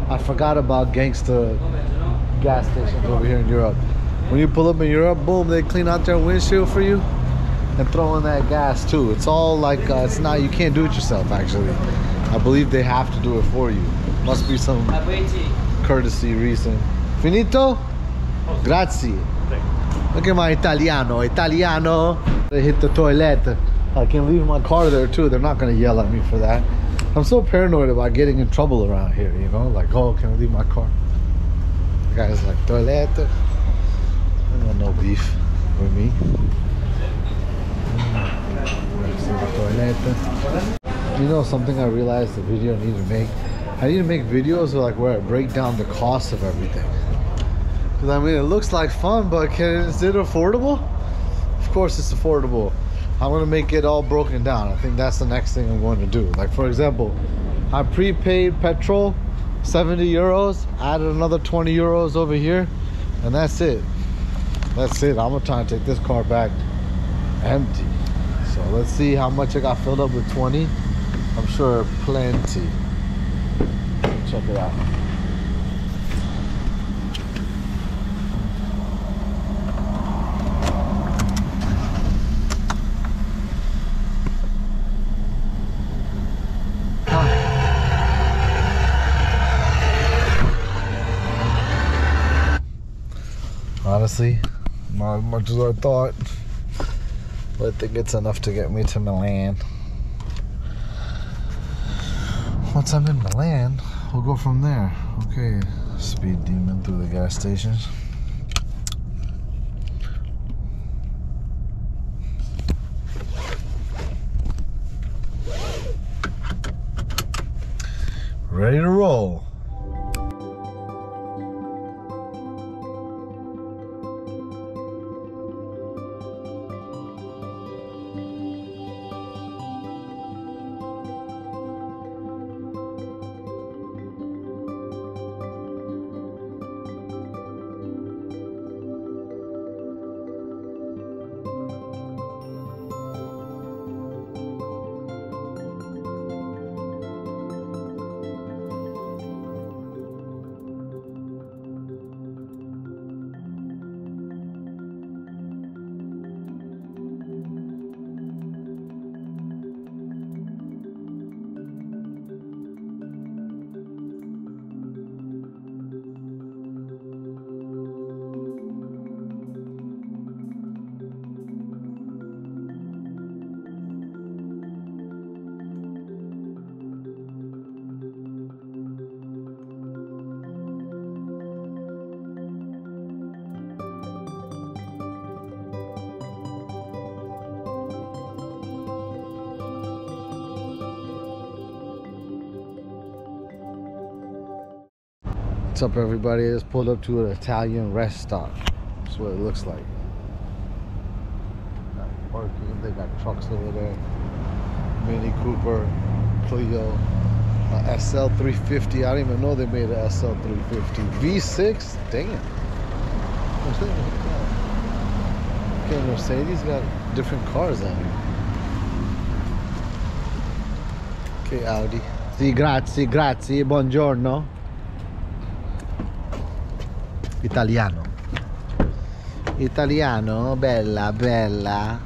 I forgot about gangster gas stations over here in Europe. When you pull up in Europe, boom, they clean out their windshield for you and throw in that gas too. It's all like, it's not, you can't do it yourself actually. I believe they have to do it for you. Must be some courtesy reason. Finito? Grazie. Look at my Italiano. They hit the toilet. I can leave my car there too. They're not gonna yell at me for that. I'm so paranoid about getting in trouble around here, you know? Like, oh, can I leave my car? The guy's like, toilet. I got no beef with me. You know something I realized the video I need to make? I need to make videos like where I break down the cost of everything. Because I mean, it looks like fun, but is it affordable? Of course it's affordable. I'm gonna make it all broken down. I think that's the next thing I'm going to do. Like for example, I prepaid petrol, 70 euros, added another 20 euros over here, and that's it. That's it. I'm gonna try and take this car back empty. So let's see how much I got filled up with 20. I'm sure plenty. Check it out. Honestly, not as much as I thought, but I think it's enough to get me to Milan. Once I'm in Milan, we'll go from there. Okay, speed demon through the gas stations. Ready to roll. What's up everybody? I just pulled up to an Italian rest stop. That's what it looks like. Got parking, they got trucks over there. Mini Cooper, Clio, SL 350. I didn't even know they made an SL 350. V6? Damn. Okay, Mercedes got different cars out here. Okay, Audi. Sì, grazie, grazie, buongiorno. Italiano. Italiano, bella, bella.